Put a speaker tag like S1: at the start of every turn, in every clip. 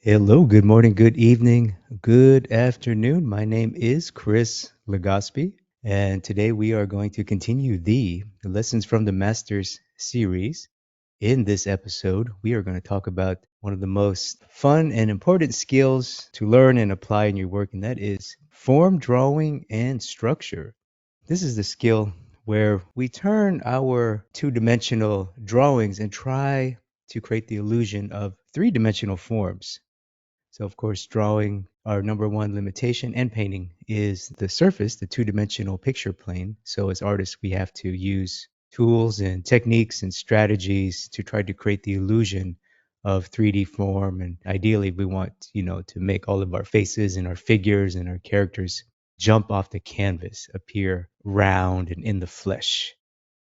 S1: Hello, good morning, good evening, good afternoon. My name is Chris Legaspi, and today we are going to continue the Lessons from the Masters series. In this episode, we are going to talk about one of the most fun and important skills to learn and apply in your work, and that is form drawing and structure. This is the skill where we turn our two-dimensional drawings and try to create the illusion of three-dimensional forms. So of course, drawing, our number one limitation, and painting is the surface, the two-dimensional picture plane. So as artists, we have to use tools and techniques and strategies to try to create the illusion of 3D form. And ideally, we want, to make all of our faces and our figures and our characters jump off the canvas, appear round and in the flesh.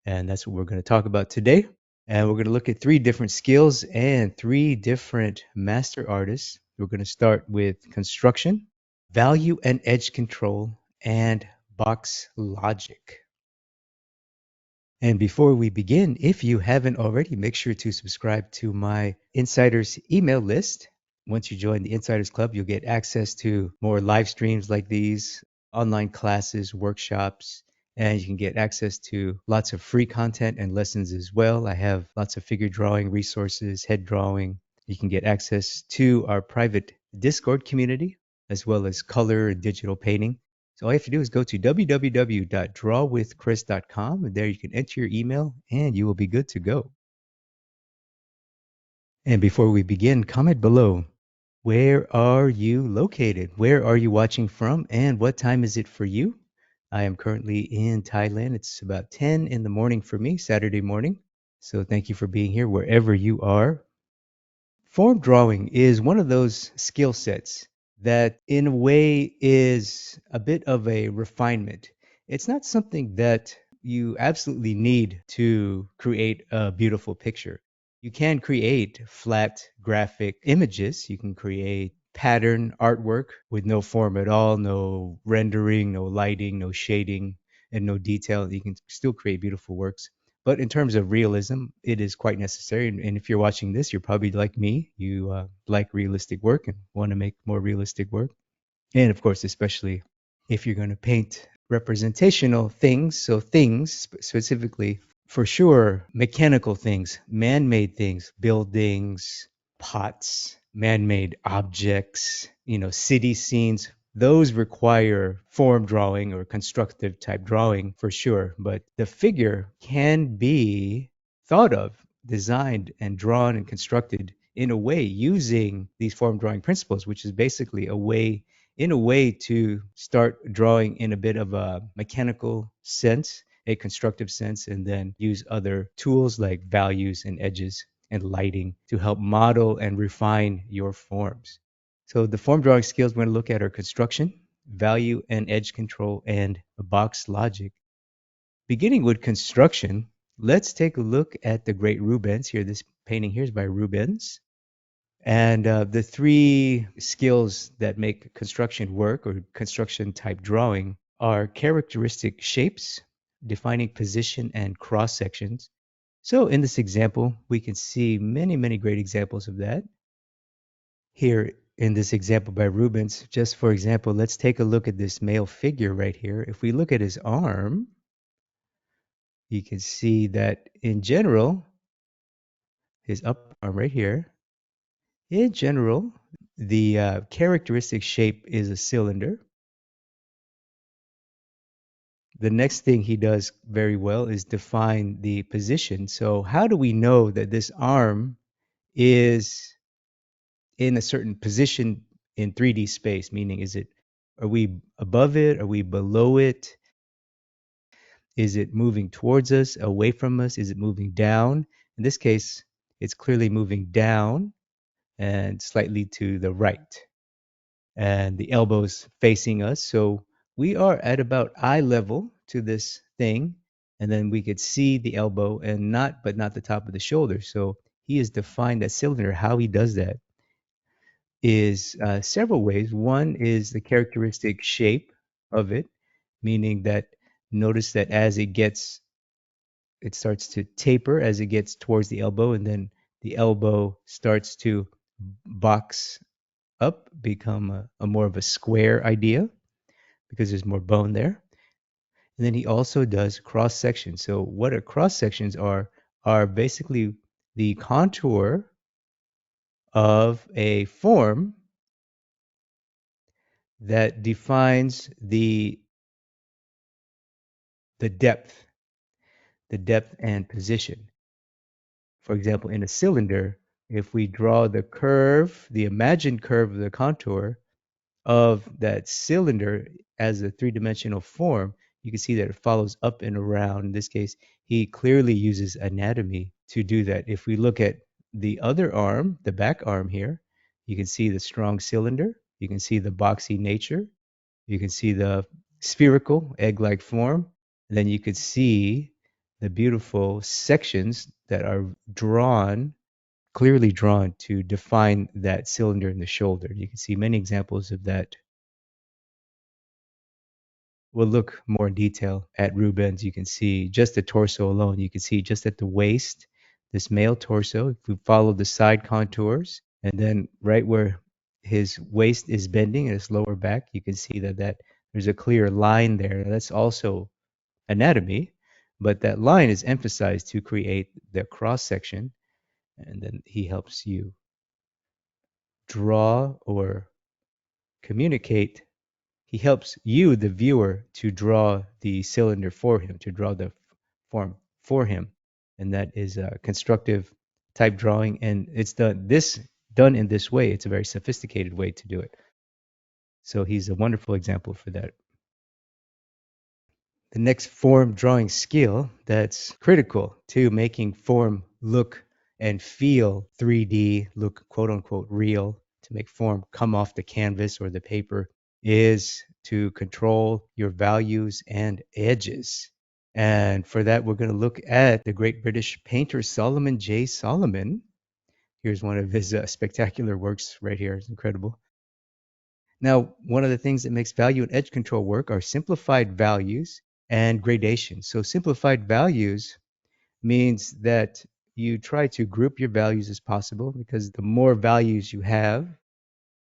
S1: And that's what we're going to talk about today. And we're going to look at three different skills and three different master artists. We're going to start with construction, value and edge control, and box logic. And before we begin, if you haven't already, make sure to subscribe to my Insiders email list. Once you join the Insiders Club, you'll get access to more live streams like these, online classes, workshops, and you can get access to lots of free content and lessons as well. I have lots of figure drawing resources, head drawing. You can get access to our private Discord community, as well as color and digital painting. So all you have to do is go to www.drawwithchris.com, and there you can enter your email and you will be good to go. And before we begin, comment below. Where are you located? Where are you watching from? And what time is it for you? I am currently in Thailand. It's about 10 in the morning for me, Saturday morning. So thank you for being here wherever you are. Form drawing is one of those skill sets that, in a way, is a bit of a refinement. It's not something that you absolutely need to create a beautiful picture. You can create flat graphic images, you can create pattern artwork with no form at all, no rendering, no lighting, no shading, and no detail. You can still create beautiful works. But in terms of realism, it is quite necessary. And if you're watching this, you're probably like me. You like realistic work and want to make more realistic work. And of course, especially if you're going to paint representational things, so things specifically, for sure, mechanical things, man-made things, buildings, pots, man-made objects, city scenes. Those require form drawing or constructive type drawing for sure, but the figure can be thought of, designed, and drawn and constructed in a way using these form drawing principles, which is basically a way to start drawing in a bit of a mechanical sense, a constructive sense, and then use other tools like values and edges and lighting to help model and refine your forms. So the form drawing skills we're going to look at are construction, value and edge control, and box logic. Beginning with construction, let's take a look at the great Rubens here. This painting here is by Rubens. And the three skills that make construction work or construction type drawing are characteristic shapes, defining position, and cross sections. So in this example, we can see many, many great examples of that. Here in this example by Rubens, just for example, let's take a look at this male figure right here. If we look at his arm, you can see that in general, his upper arm right here, in general, the characteristic shape is a cylinder. The next thing he does very well is define the position. So how do we know that this arm is in a certain position in 3D space? Meaning, are we above it? Are we below it? Is it moving towards us, away from us? Is it moving down? In this case, it's clearly moving down and slightly to the right. And the elbows facing us. So we are at about eye level to this thing, and then we could see the elbow and not the top of the shoulder. So he has defined that cylinder. How he does that is several ways. One is the characteristic shape of it, meaning that notice that it starts to taper as it gets towards the elbow, and then the elbow starts to box up become a more of a square idea because there's more bone there. And then he also does cross sections. So what a cross sections are basically the contour of a form that defines the depth, the depth and position. For example, in a cylinder, if we draw the curve, the imagined curve of the contour of that cylinder as a three-dimensional form, you can see that it follows up and around. In this case, he clearly uses anatomy to do that. If we look at the other arm, the back arm here, you can see the strong cylinder, you can see the boxy nature, you can see the spherical egg-like form, and then you could see the beautiful sections that are drawn, clearly drawn to define that cylinder in the shoulder. You can see many examples of that. We'll look more in detail at Rubens. You can see just the torso alone. You can see just at the waist, this male torso. If we follow the side contours, and then right where his waist is bending and his lower back, you can see that there's a clear line there. That's also anatomy, but that line is emphasized to create the cross section, and then he helps you draw or communicate. He helps you, the viewer, to draw the cylinder for him, to draw the form for him. And that is a constructive type drawing. And it's done in this way. It's a very sophisticated way to do it. So he's a wonderful example for that. The next form drawing skill that's critical to making form look and feel 3D, look quote unquote real, to make form come off the canvas or the paper, is to control your values and edges. And for that, we're going to look at the great British painter Solomon J. Solomon. Here's one of his spectacular works right here. It's incredible. Now, one of the things that makes value and edge control work are simplified values and gradation. So simplified values means that you try to group your values as possible, because the more values you have,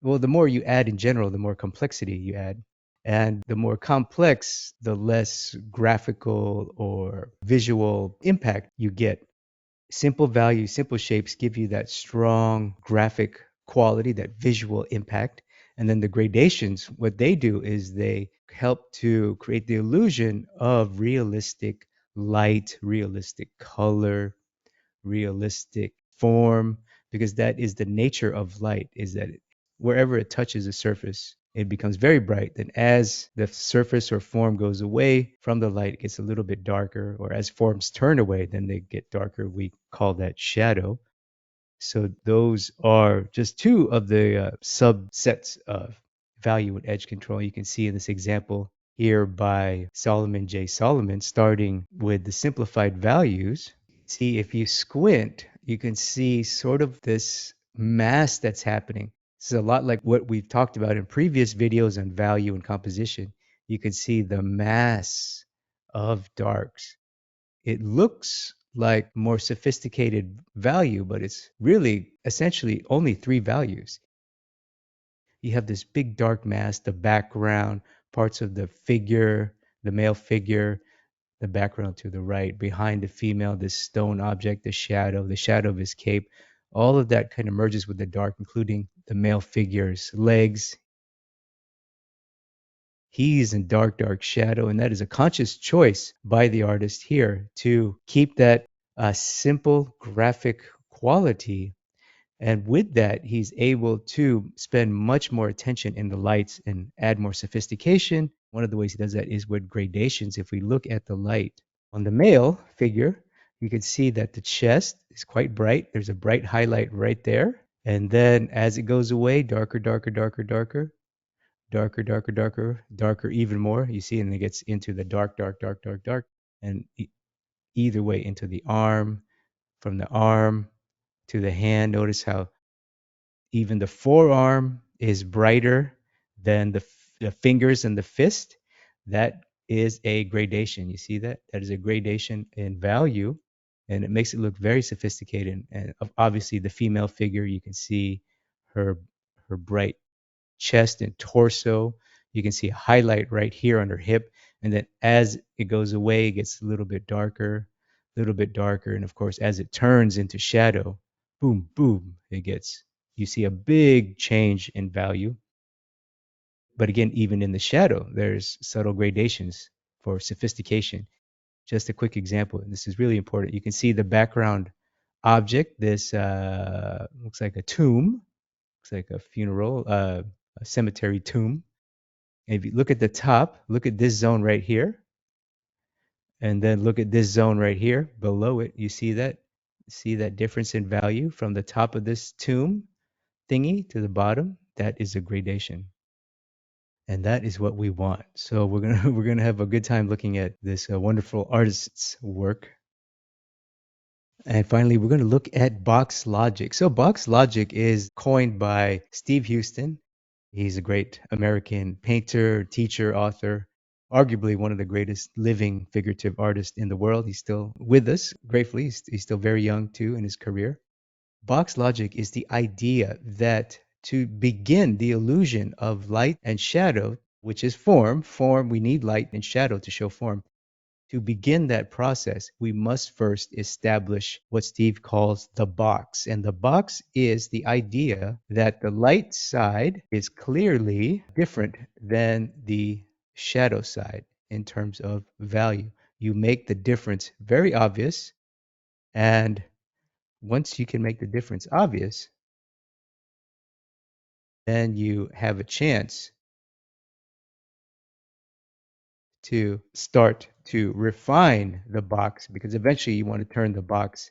S1: well, the more you add in general, the more complexity you add. And the more complex, the less graphical or visual impact you get. Simple values, simple shapes give you that strong graphic quality, that visual impact. And then the gradations, what they do is they help to create the illusion of realistic light, realistic color, realistic form, because that is the nature of light, is that wherever it touches a surface, it becomes very bright. Then as the surface or form goes away from the light, it gets a little bit darker, or as forms turn away, then they get darker. We call that shadow. So those are just two of the subsets of value and edge control. You can see in this example here by Solomon J. Solomon, starting with the simplified values. See, if you squint, you can see sort of this mass that's happening. This is a lot like what we've talked about in previous videos on value and composition. You can see the mass of darks. It looks like more sophisticated value, but it's really essentially only three values. You have this big dark mass, the background, parts of the figure, the male figure, the background to the right, behind the female, this stone object, the shadow of his cape. All of that kind of merges with the dark, including the male figure's legs. He's in dark, dark shadow, and that is a conscious choice by the artist here to keep that simple graphic quality. And with that, he's able to spend much more attention in the lights and add more sophistication. One of the ways he does that is with gradations. If we look at the light on the male figure, you can see that the chest is quite bright. There's a bright highlight right there. And then as it goes away, darker, darker, darker, darker, darker, darker, darker, darker even more. You see, and it gets into the dark, dark, dark, dark, dark, and either way into the arm, from the arm to the hand. Notice how even the forearm is brighter than the fingers and the fist. That is a gradation. You see that? That is a gradation in value, and it makes it look very sophisticated. And obviously, the female figure, you can see her bright chest and torso. You can see a highlight right here on her hip. And then as it goes away, it gets a little bit darker. And of course, as it turns into shadow, boom, boom, you see a big change in value. But again, even in the shadow, there's subtle gradations for sophistication. Just a quick example, and this is really important. You can see the background object. This looks like a tomb, looks like a funeral, a cemetery tomb. And if you look at the top, look at this zone right here, and then look at this zone right here below it. You see that? See that difference in value from the top of this tomb thingy to the bottom? That is a gradation. And that is what we want. So we're gonna we're gonna have a good time looking at this wonderful artist's work. And finally, we're going to look at box logic. So box logic is coined by Steve Houston. He's a great American painter, teacher, author, arguably one of the greatest living figurative artists in the world. He's still with us, gratefully. He's still very young too in his career. Box logic is the idea that to begin the illusion of light and shadow, which is form, we need light and shadow to show form. To begin that process, we must first establish what Steve calls the box. And the box is the idea that the light side is clearly different than the shadow side in terms of value. You make the difference very obvious, and once you can make the difference obvious, then you have a chance to start to refine the box, because eventually you want to turn the box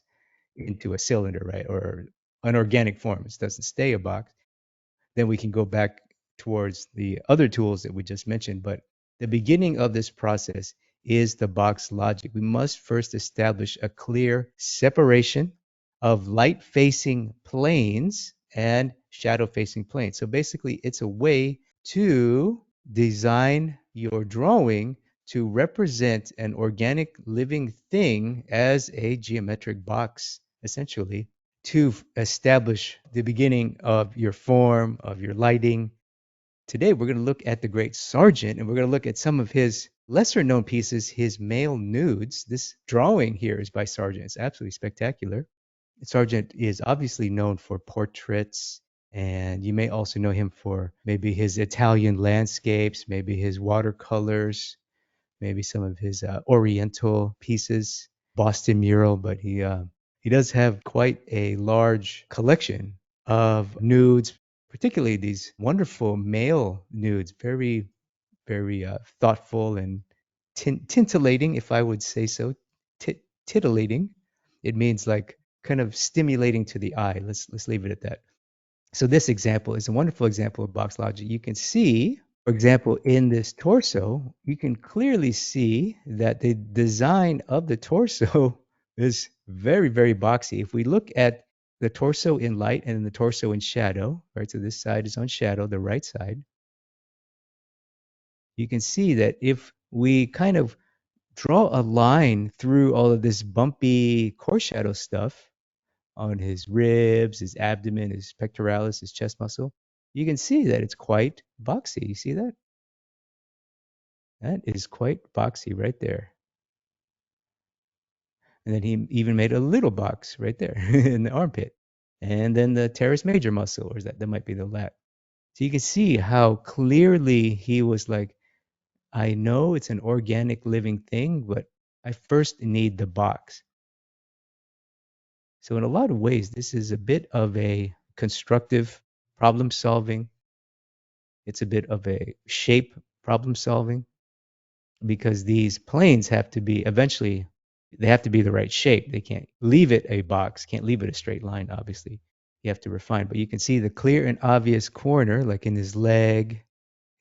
S1: into a cylinder, right? Or an organic form. It doesn't stay a box. Then we can go back towards the other tools that we just mentioned. But the beginning of this process is the box logic. We must first establish a clear separation of light facing planes and shadow facing planes. So basically, it's a way to design your drawing to represent an organic living thing as a geometric box, essentially, to establish the beginning of your form, of your lighting. Today, we're going to look at the great Sargent, and we're going to look at some of his lesser known pieces, his male nudes. This drawing here is by Sargent. It's absolutely spectacular. Sargent is obviously known for portraits, and you may also know him for maybe his Italian landscapes, maybe his watercolors, maybe some of his Oriental pieces, Boston mural. But he does have quite a large collection of nudes, particularly these wonderful male nudes, very very thoughtful and tintillating, if I would say so. Titillating. It means like kind of stimulating to the eye. Let's leave it at that. So this example is a wonderful example of box logic. You can see, for example, in this torso, you can clearly see that the design of the torso is very, very boxy. If we look at the torso in light and the torso in shadow, right? So this side is on shadow, the right side. You can see that if we kind of draw a line through all of this bumpy core shadow stuff on his ribs, his abdomen, his pectoralis, his chest muscle, you can see that it's quite boxy. You see that? That is quite boxy right there. And then he even made a little box right there in the armpit. And then the teres major muscle, or is that might be the lat. So you can see how clearly he was like, I know it's an organic living thing, but I first need the box. So in a lot of ways, this is a bit of a constructive problem solving. It's a bit of a shape problem solving, because these planes have to be eventually, they have to be the right shape. They can't leave it a box, can't leave it a straight line, obviously. You have to refine. But you can see the clear and obvious corner, like in his leg,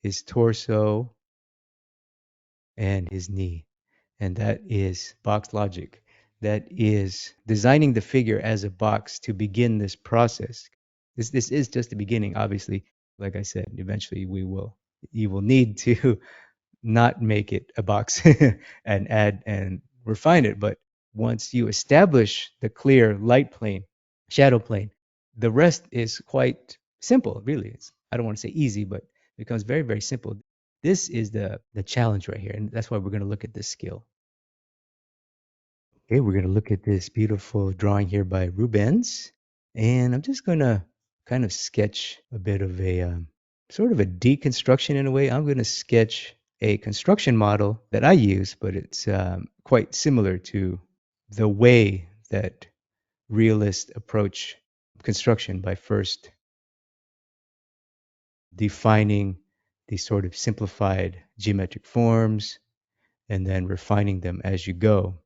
S1: his torso, and his knee. And that is box logic. That is designing the figure as a box to begin this process. This is just the beginning, obviously. Like I said, eventually you will need to not make it a box and add and refine it. But once you establish the clear light plane, shadow plane, the rest is quite simple, really. I don't want to say easy, but it becomes very, very simple. This is the challenge right here, and that's why we're going to look at this skill. Okay, we're going to look at this beautiful drawing here by Rubens, and I'm just going to kind of sketch a bit of a sort of a deconstruction in a way. I'm going to sketch a construction model that I use, but it's quite similar to the way that realists approach construction by first defining these sort of simplified geometric forms and then refining them as you go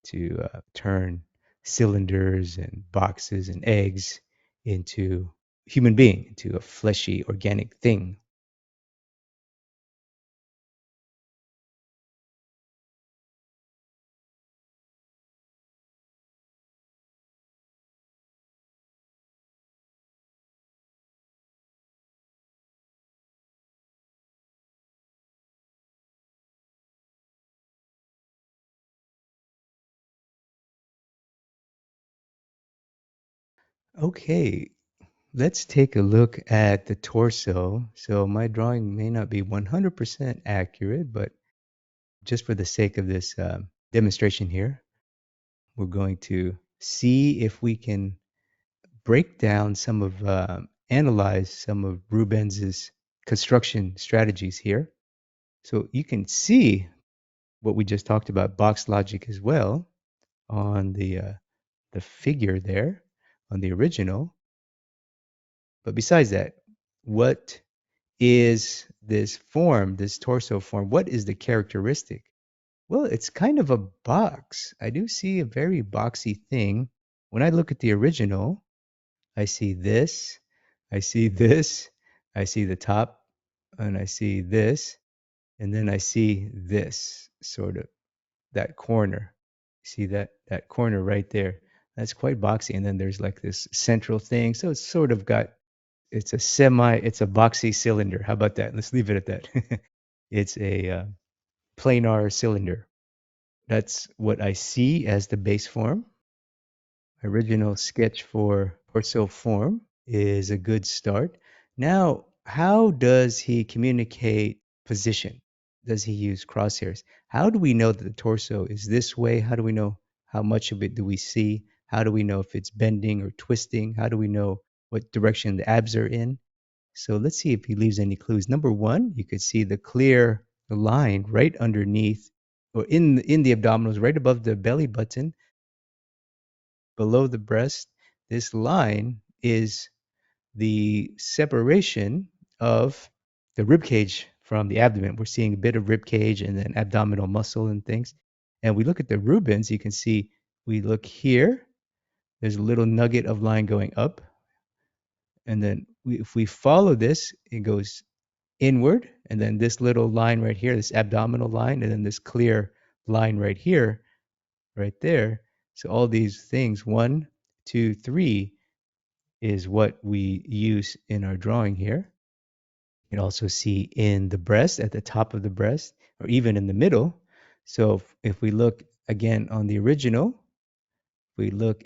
S1: to turn cylinders and boxes and eggs into human being, into a fleshy organic thing. Okay, let's take a look at the torso. So my drawing may not be 100% accurate, but just for the sake of this demonstration here, we're going to see if we can break down some of, analyze some of Rubens's construction strategies here. So you can see what we just talked about, box logic as well, on the figure there, on the original. But besides that, what is this form, this torso form? What is the characteristic? Well, it's kind of a box. I do see a very boxy thing. When I look at the original, I see this, I see this, I see the top, and I see this, and then I see this sort of that corner. See that corner right there? That's quite boxy. And then there's like this central thing. So it's sort of got it's a boxy cylinder. How about that? Let's leave it at that. It's a planar cylinder. That's what I see as the base form. Original sketch for torso form is a good start. Now, how does he communicate position? Does he use crosshairs? How do we know that the torso is this way? How do we know how much of it do we see? How do we know if it's bending or twisting? How do we know what direction the abs are in? So let's see if he leaves any clues. Number one, you could see the clear line right underneath or in the abdominals, right above the belly button below the breast. This line is the separation of the rib cage from the abdomen. We're seeing a bit of rib cage and then abdominal muscle and things. And we look at the Rubens, you can see we look here, there's a little nugget of line going up. And then if we follow this, it goes inward. And then this little line right here, this abdominal line, and then this clear line right here, right there. So all these things, one, two, three, is what we use in our drawing here. You can also see in the breast, at the top of the breast, or even in the middle. So if we look again on the original, we look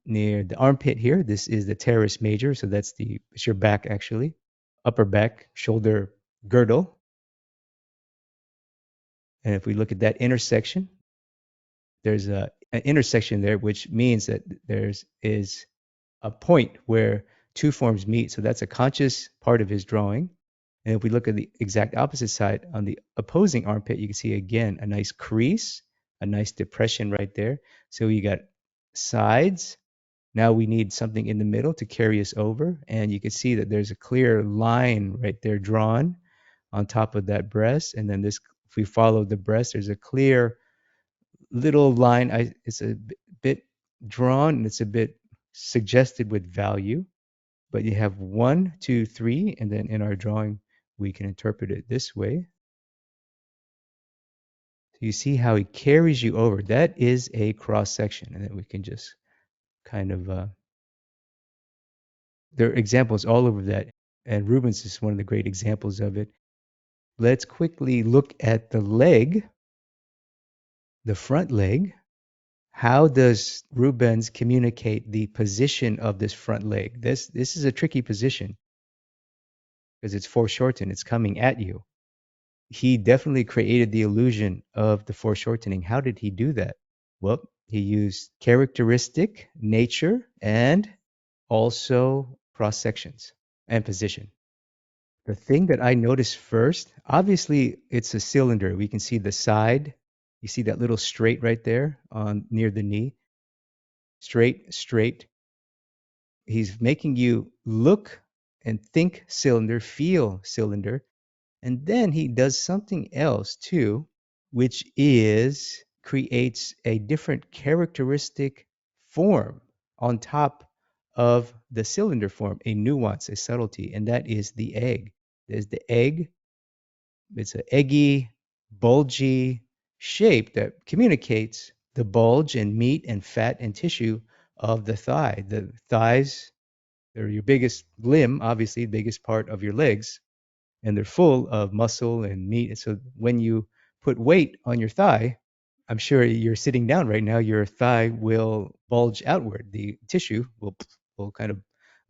S1: near the armpit here. This is the teres major, so it's your back actually, upper back, shoulder girdle. And if we look at that intersection, there's an intersection there, which means that there's is a point where two forms meet. So that's a conscious part of his drawing. And if we look at the exact opposite side on the opposing armpit, you can see again a nice crease, a nice depression right there. So you got sides. Now we need something in the middle to carry us over. And you can see that there's a clear line right there drawn on top of that breast. And then this, if we follow the breast, there's a clear little line. It's a bit drawn and it's a bit suggested with value. But you have one, two, three, and then in our drawing, we can interpret it this way. So you see how he carries you over. That is a cross section, and then we can just kind of, there are examples all over that, and Rubens is one of the great examples of it. Let's quickly look at the leg, the front leg. How does Rubens communicate the position of this front leg? This is a tricky position because it's foreshortened. It's coming at you. He definitely created the illusion of the foreshortening. How did he do that? Well, he used characteristic, nature, and also cross sections and position. The thing that I noticed first, obviously, it's a cylinder. We can see the side. You see that little straight right there on near the knee. Straight, straight. He's making you look and think cylinder, feel cylinder. And then he does something else too, which is creates a different characteristic form on top of the cylinder form, a nuance, a subtlety, and that is the egg. There's the egg. It's an eggy, bulgy shape that communicates the bulge and meat and fat and tissue of the thigh. The thighs, they're your biggest limb, obviously, biggest part of your legs, and they're full of muscle and meat. So when you put weight on your thigh, I'm sure you're sitting down right now, your thigh will bulge outward. The tissue will kind of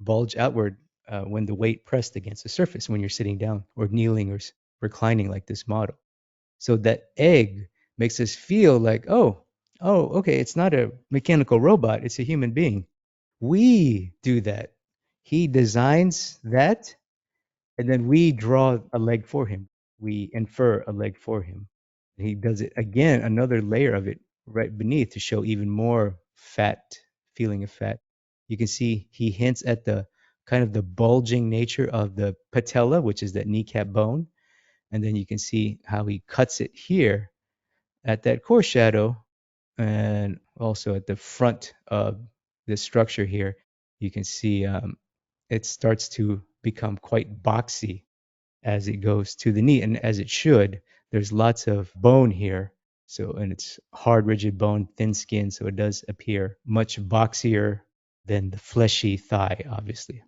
S1: bulge outward when the weight pressed against the surface when you're sitting down or kneeling or reclining like this model. So that egg makes us feel like, okay, it's not a mechanical robot, it's a human being. We do that. He designs that, and then we draw a leg for him. We infer a leg for him. He does it again, another layer of it right beneath to show even more fat, feeling of fat. You can see he hints at the kind of the bulging nature of the patella, which is that kneecap bone. And then you can see how he cuts it here at that core shadow and also at the front of the structure here. You can see it starts to become quite boxy as it goes to the knee, and as it should. There's lots of bone here. So, and it's hard, rigid bone, thin skin, so it does appear much boxier than the fleshy thigh, obviously.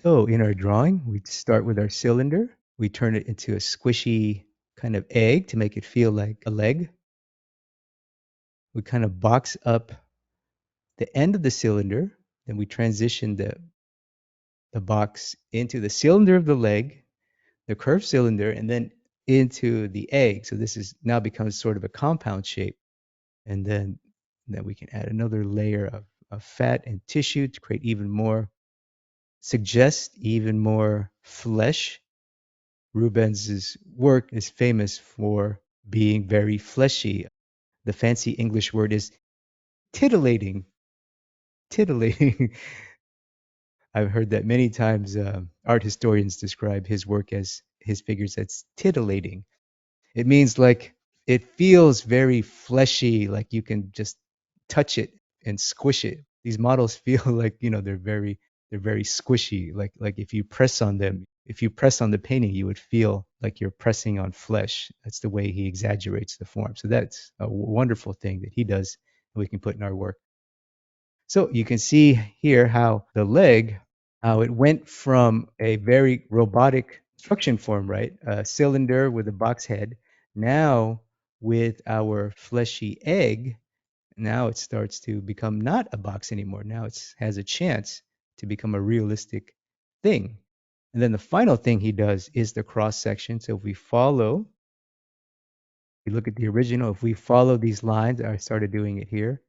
S1: So, in our drawing, we start with our cylinder. We turn it into a squishy kind of egg to make it feel like a leg. We kind of box up the end of the cylinder. Then we transition the box into the cylinder of the leg, the curved cylinder, and then into the egg. So this is now becomes sort of a compound shape. And then we can add another layer of fat and tissue to create even more, suggest even more flesh. Rubens's work is famous for being very fleshy. The fancy English word is titillating. Titillating. I've heard that many times. Art historians describe his work as his figures as titillating. It means like it feels very fleshy, like you can just touch it and squish it. These models feel like, they're very squishy. Like if you press on them, if you press on the painting, you would feel like you're pressing on flesh. That's the way he exaggerates the form. So that's a wonderful thing that he does and we can put in our work. So you can see here how the leg, how it went from a very robotic construction form, right? A cylinder with a box head. Now, with our fleshy egg, now it starts to become not a box anymore. Now it has a chance to become a realistic thing. And then the final thing he does is the cross section. So if we follow, we look at the original, if we follow these lines, I started doing it here,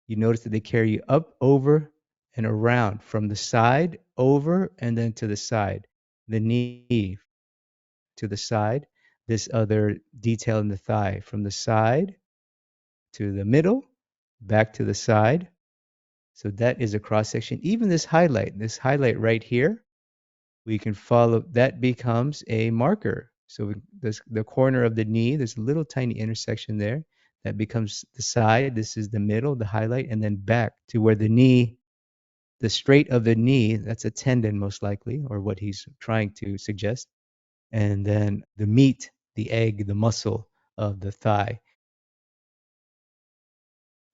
S1: you notice that they carry you up, over, and around from the side, over, and then to the side. The knee to the side, this other detail in the thigh from the side to the middle, back to the side. So that is a cross section. Even this highlight right here, we can follow, that becomes a marker. So this, the corner of the knee, there's a little tiny intersection there. That becomes the side. This is the middle, the highlight, and then back to where the knee, the straight of the knee, that's a tendon most likely, or what he's trying to suggest. And then the meat, the egg, the muscle of the thigh.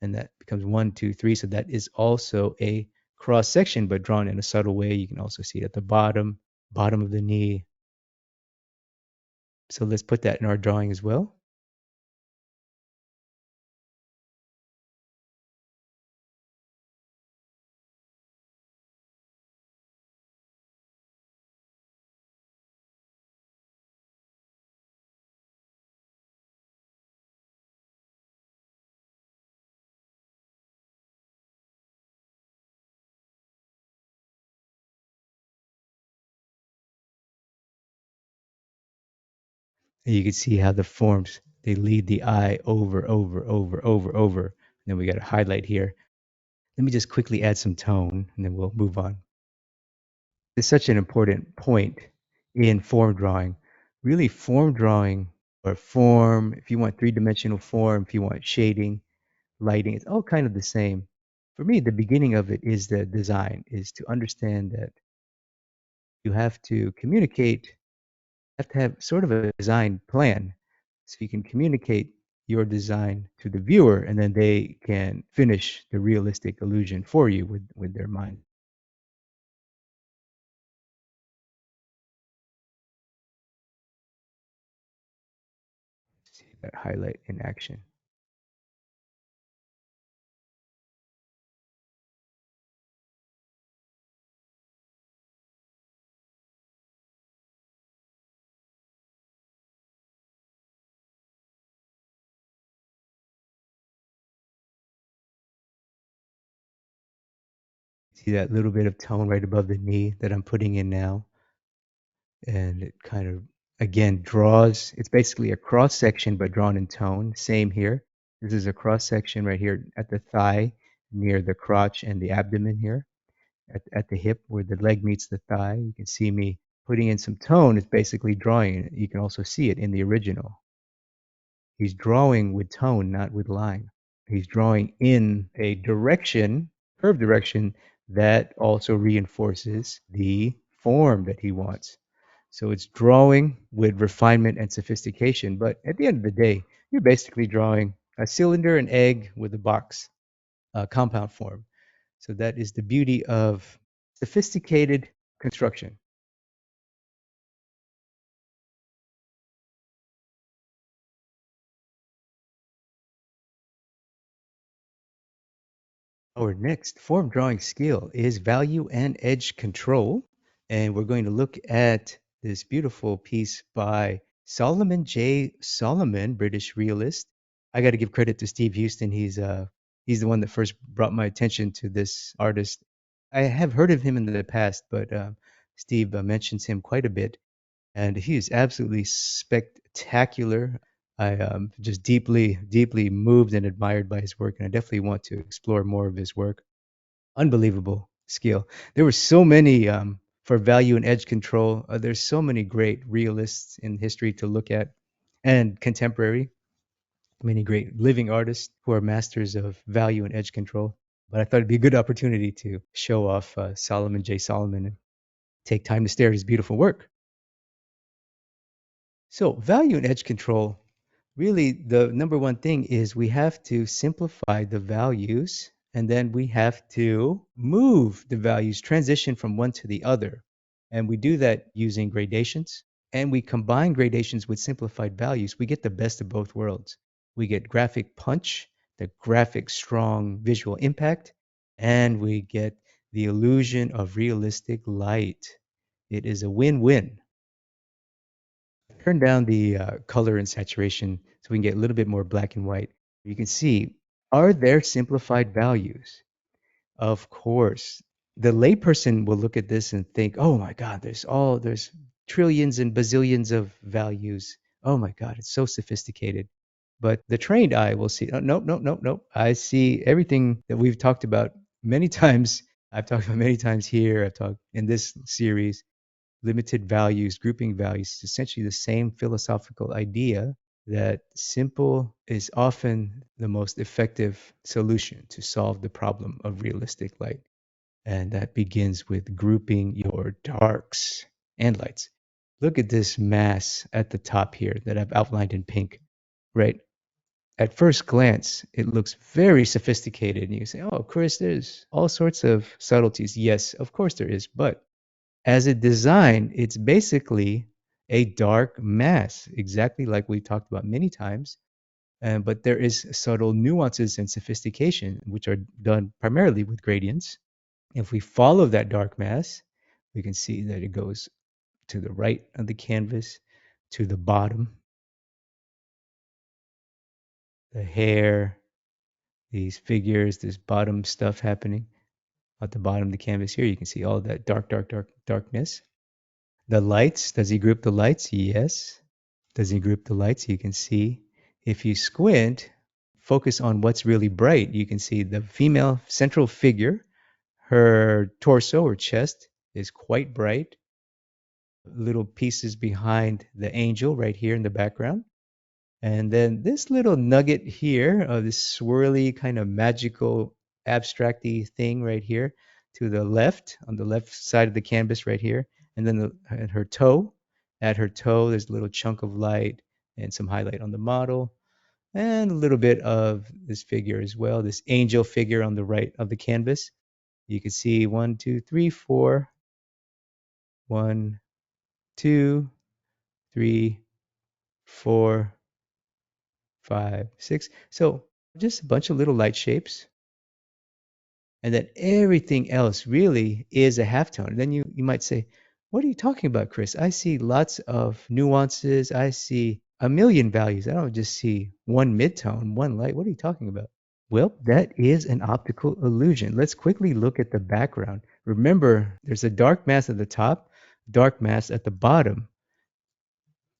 S1: And that becomes 1, 2, 3. So that is also a cross section, but drawn in a subtle way. You can also see it at the bottom of the knee. So let's put that in our drawing as well. And you can see how the forms, they lead the eye over, over, over, over, over. And then we got a highlight here. Let me just quickly add some tone and then we'll move on. It's such an important point in form drawing. Really, form drawing or form, if you want three-dimensional form, if you want shading, lighting, it's all kind of the same. For me, the beginning of it is the design, is to understand that you have to communicate, have to have sort of a design plan so you can communicate your design to the viewer and then they can finish the realistic illusion for you with their mind. See that highlight in action. See that little bit of tone right above the knee that I'm putting in now? And it kind of, again, draws, it's basically a cross section, but drawn in tone. Same here. This is a cross section right here at the thigh, near the crotch and the abdomen here, at the hip where the leg meets the thigh. You can see me putting in some tone. It's basically drawing it. You can also see it in the original. He's drawing with tone, not with line. He's drawing in a direction, curved direction, that also reinforces the form that he wants. So it's drawing with refinement and sophistication. But at the end of the day, you're basically drawing a cylinder, an egg with a box, a compound form. So that is the beauty of sophisticated construction. Our next form drawing skill is value and edge control. And we're going to look at this beautiful piece by Solomon J. Solomon, British realist. I got to give credit to Steve Houston. He's the one that first brought my attention to this artist. I have heard of him in the past, but Steve mentions him quite a bit and he is absolutely spectacular. I just deeply, deeply moved and admired by his work, and I definitely want to explore more of his work. Unbelievable skill. There were so many for value and edge control. There's so many great realists in history to look at, and contemporary. Many great living artists who are masters of value and edge control. But I thought it'd be a good opportunity to show off Solomon J. Solomon and take time to stare at his beautiful work. So value and edge control, really the number one thing is we have to simplify the values and then we have to move the values, transition from one to the other. And we do that using gradations and we combine gradations with simplified values. We get the best of both worlds. We get graphic punch, the graphic strong visual impact, and we get the illusion of realistic light. It is a win-win. Turn down the color and saturation so we can get a little bit more black and white. You can see, are there simplified values? Of course. The layperson will look at this and think, oh my God, there's trillions and bazillions of values. Oh my God, it's so sophisticated. But the trained eye will see, oh, nope, nope, nope, nope. I see everything that we've talked about many times. I've talked about many times here. I've talked in this series limited values, grouping values, is essentially the same philosophical idea that simple is often the most effective solution to solve the problem of realistic light. And that begins with grouping your darks and lights. Look at this mass at the top here that I've outlined in pink, right? At first glance, it looks very sophisticated. And you say, oh, of course, there's all sorts of subtleties. Yes, of course there is. But as a design, it's basically a dark mass, exactly like we talked about many times. But there is subtle nuances and sophistication, which are done primarily with gradients. If we follow that dark mass, we can see that it goes to the right of the canvas, to the bottom, the hair, these figures, this bottom stuff happening at the bottom of the canvas here. You can see all that dark, dark, dark, darkness. The lights, does he group the lights? Yes. Does he group the lights? You can see. If you squint, focus on what's really bright. You can see the female central figure, her torso or chest is quite bright. Little pieces behind the angel right here in the background. And then this little nugget here of this swirly kind of magical abstracty thing right here to the left, on the left side of the canvas right here. And then at her toe, there's a little chunk of light and some highlight on the model and a little bit of this figure as well, this angel figure on the right of the canvas. You can see one, two, three, four, one, two, three, four, five, six. So just a bunch of little light shapes. And then everything else really is a halftone. And then you might say, what are you talking about, Chris? I see lots of nuances. I see a million values. I don't just see one midtone, one light. What are you talking about? Well, that is an optical illusion. Let's quickly look at the background. Remember, there's a dark mass at the top, dark mass at the bottom.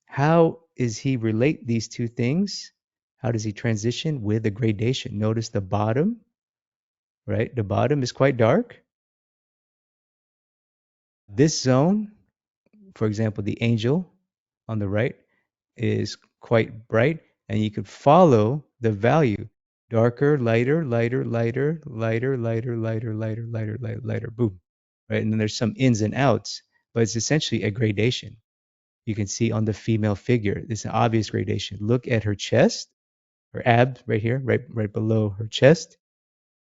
S1: How is he relate these two things? How does he transition with the gradation? Notice the bottom, right? The bottom is quite dark. This zone, for example, the angel on the right is quite bright, and you could follow the value. Darker, lighter, lighter, lighter, lighter, lighter, lighter, lighter, lighter, lighter, lighter, boom. Right? And then there's some ins and outs, but it's essentially a gradation. You can see on the female figure, it's an obvious gradation. Look at her chest, her abs right here, right below her chest.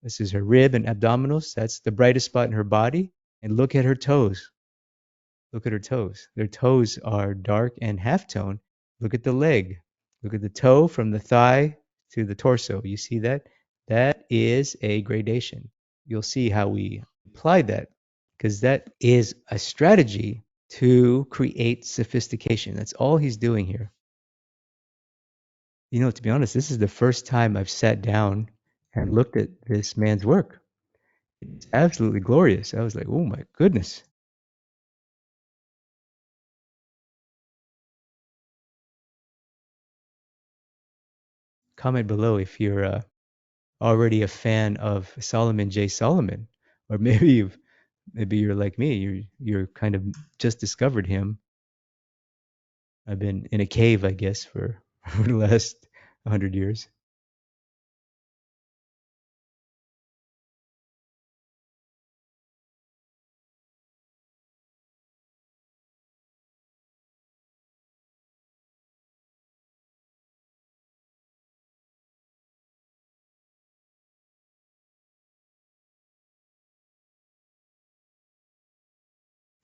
S1: This is her rib and abdominals. That's the brightest spot in her body. And look at her toes. Look at her toes. Their toes are dark and halftone. Look at the leg. Look at the toe from the thigh to the torso. You see that? That is a gradation. You'll see how we apply that because that is a strategy to create sophistication. That's all he's doing here. To be honest, this is the first time I've sat down and looked at this man's work. It's absolutely glorious. I was like, oh my goodness. Comment below if you're already a fan of Solomon J. Solomon, or maybe you're like me. You're kind of just discovered him. I've been in a cave, I guess, for, for the last 100 years.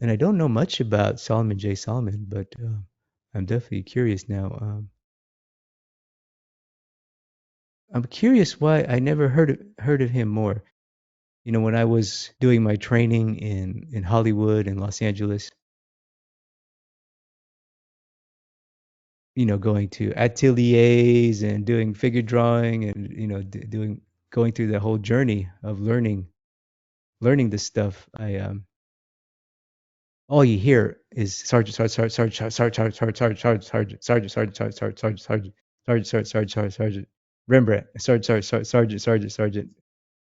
S1: And I don't know much about Solomon J. Solomon, but I'm definitely curious now. I'm curious why I never heard of him more. When I was doing my training in Hollywood and Los Angeles, going to ateliers and doing figure drawing and doing going through the whole journey of learning this stuff. I All you hear is sergeant, Rembrandt, sergeant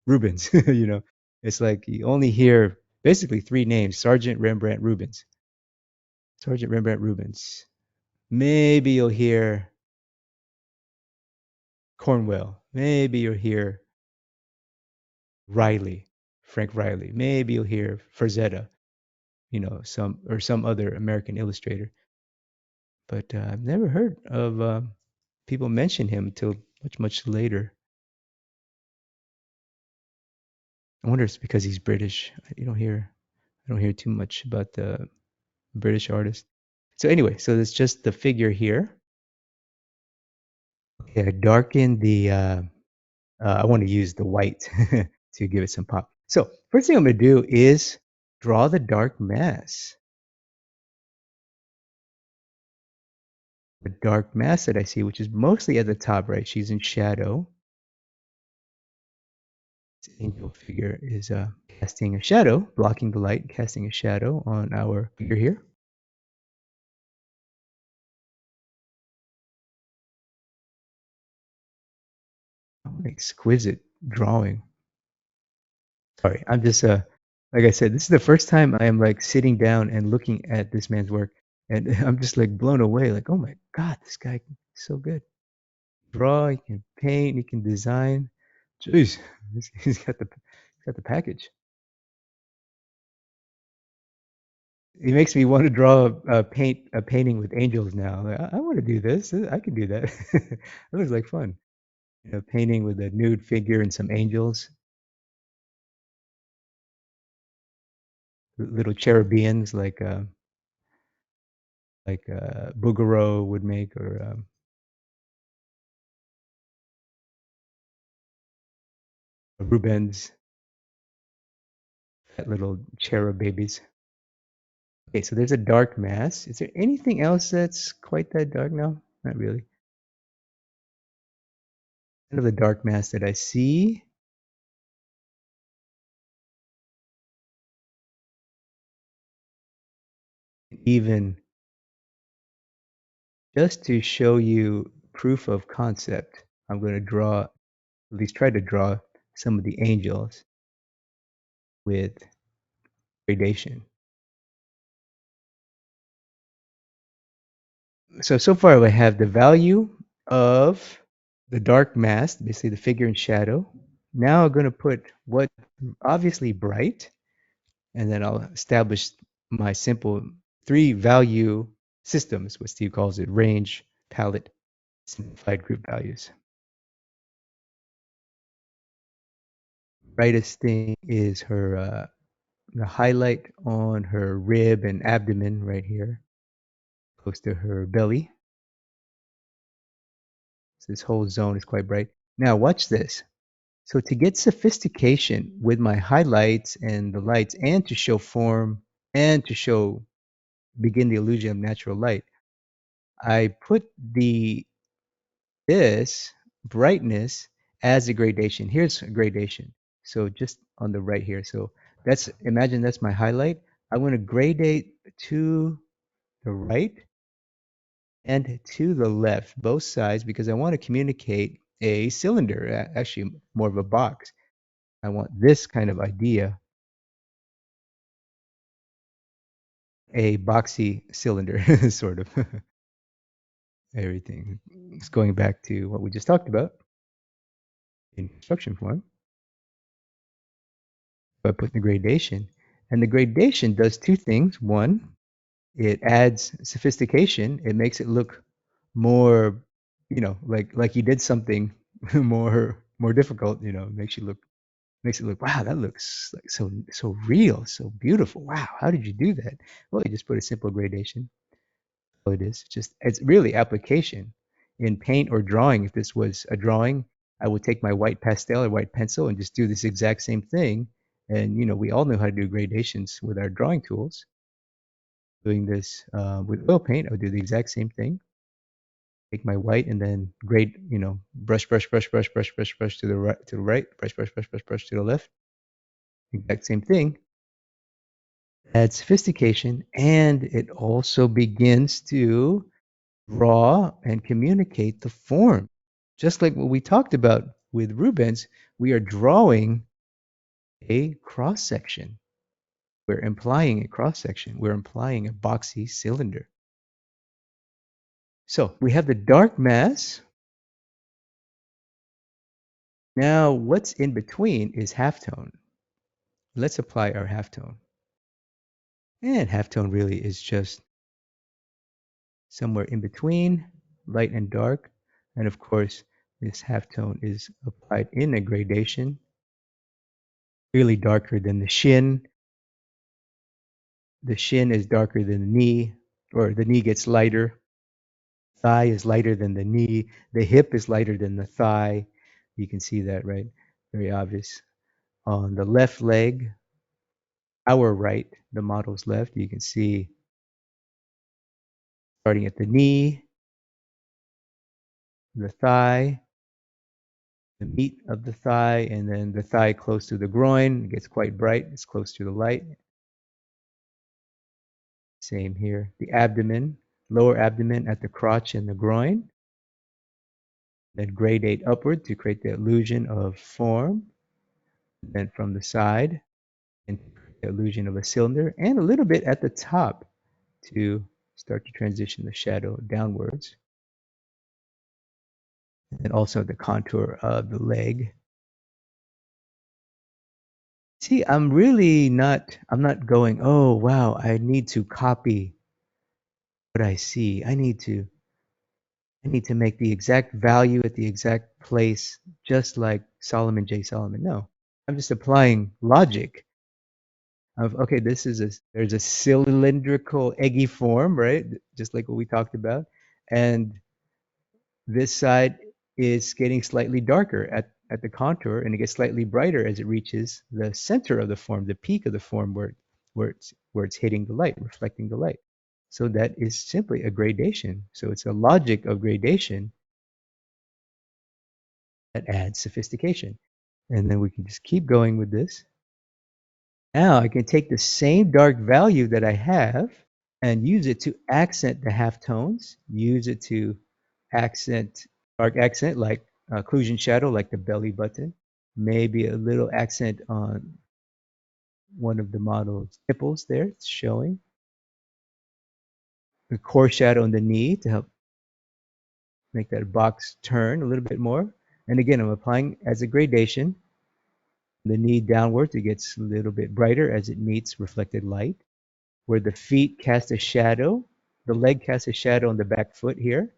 S1: Rubens. It's like you only hear basically three names: Sergeant Rembrandt Rubens, Sergeant Rembrandt Rubens. Maybe you'll hear Cornwell. Maybe you'll hear Riley, Frank Riley. Maybe you'll hear Frazetta, some other American illustrator. But I've never heard of people mention him until much later. I wonder if it's because he's British. I don't hear too much about the British artist. So anyway, so it's just the figure here. Okay, I darken the. I want to use the white to give it some pop. So first thing I'm going to do is draw the dark mass. The dark mass that I see, which is mostly at the top, right? She's in shadow. This angel figure is casting a shadow, blocking the light, casting a shadow on our figure here. Exquisite drawing. Sorry, I'm just like I said, this is the first time I am like sitting down and looking at this man's work, and I'm just like blown away. Like, oh my God, this guy is so good. Draw, he can paint, he can design. Jeez, he's got the package. He makes me want to draw a painting with angels now. Like, I want to do this. I can do that. It looks like fun. Painting with a nude figure and some angels, little cherubians like Bouguereau would make, or Rubens, that little cherub babies. Okay, so there's a dark mass. Is there anything else that's quite that dark? No, not really. Kind of the dark mass that I see. Even just to show you proof of concept, I'm going to draw, at least try to draw some of the angels with gradation. So far I have the value of the dark mass, basically the figure in shadow. Now I'm going to put what obviously bright, and then I'll establish my simple three value systems, what Steve calls it, range, palette, simplified group values. Brightest thing is her the highlight on her rib and abdomen right here, close to her belly. So this whole zone is quite bright. Now watch this. So to get sophistication with my highlights and the lights, and to show form, and to show begin the illusion of natural light, I put this brightness as a gradation. Here's a gradation. So just on the right here. So imagine that's my highlight. I want to gradate to the right and to the left, both sides, because I want to communicate a cylinder, actually more of a box. I want this kind of idea, a boxy cylinder, sort of. Everything is going back to what we just talked about in construction form. By putting the gradation. And the gradation does two things. One, it adds sophistication. It makes it look more, like you did something more difficult. Makes it look, wow, that looks like so real, so beautiful. Wow, how did you do that? Well, you just put a simple gradation. All it is, it's really application. In paint or drawing, if this was a drawing, I would take my white pastel or white pencil and just do this exact same thing. And we all know how to do gradations with our drawing tools. Doing this with oil paint, I would do the exact same thing. Take my white and then grade, brush, brush, brush, brush, brush, brush, brush to the right, brush, brush, brush, brush, brush to the left. Exact same thing. Add sophistication, and it also begins to draw and communicate the form. Just like what we talked about with Rubens, we are drawing a cross section. We're implying a cross section. We're implying a boxy cylinder. So we have the dark mass. Now what's in between is halftone. Let's apply our halftone. And halftone really is just somewhere in between light and dark. And of course, this halftone is applied in a gradation, really darker than the shin. The shin is darker than the knee, or the knee gets lighter. Thigh is lighter than the knee. The hip is lighter than the thigh. You can see that, right? Very obvious. On the left leg, our right, the model's left, you can see starting at the knee, the thigh, the meat of the thigh, and then the thigh close to the groin. It gets quite bright. It's close to the light. Same here. The abdomen, lower abdomen at the crotch and the groin. then gradate upward to create the illusion of form, then from the side, and the illusion of a cylinder, and a little bit at the top to start to transition the shadow downwards, and also the contour of the leg. See, I'm not going, oh wow, I need to copy what I see. I need to make the exact value at the exact place, just like Solomon J. Solomon. No, I'm just applying logic of, okay, there's a cylindrical eggy form, right? Just like what we talked about. And this side is getting slightly darker at the contour, and it gets slightly brighter as it reaches the center of the form, the peak of the form where it's hitting the light, reflecting the light. So that is simply a gradation. So it's a logic of gradation that adds sophistication. And then we can just keep going with this. Now I can take the same dark value that I have and use it to accent the halftones, use it to accent dark accent like occlusion shadow, like the belly button, maybe a little accent on one of the model's nipples there, it's showing. The core shadow on the knee to help make that box turn a little bit more. And again, I'm applying as a gradation the knee downwards. It gets a little bit brighter as it meets reflected light. Where the feet cast a shadow, the leg casts a shadow on the back foot here.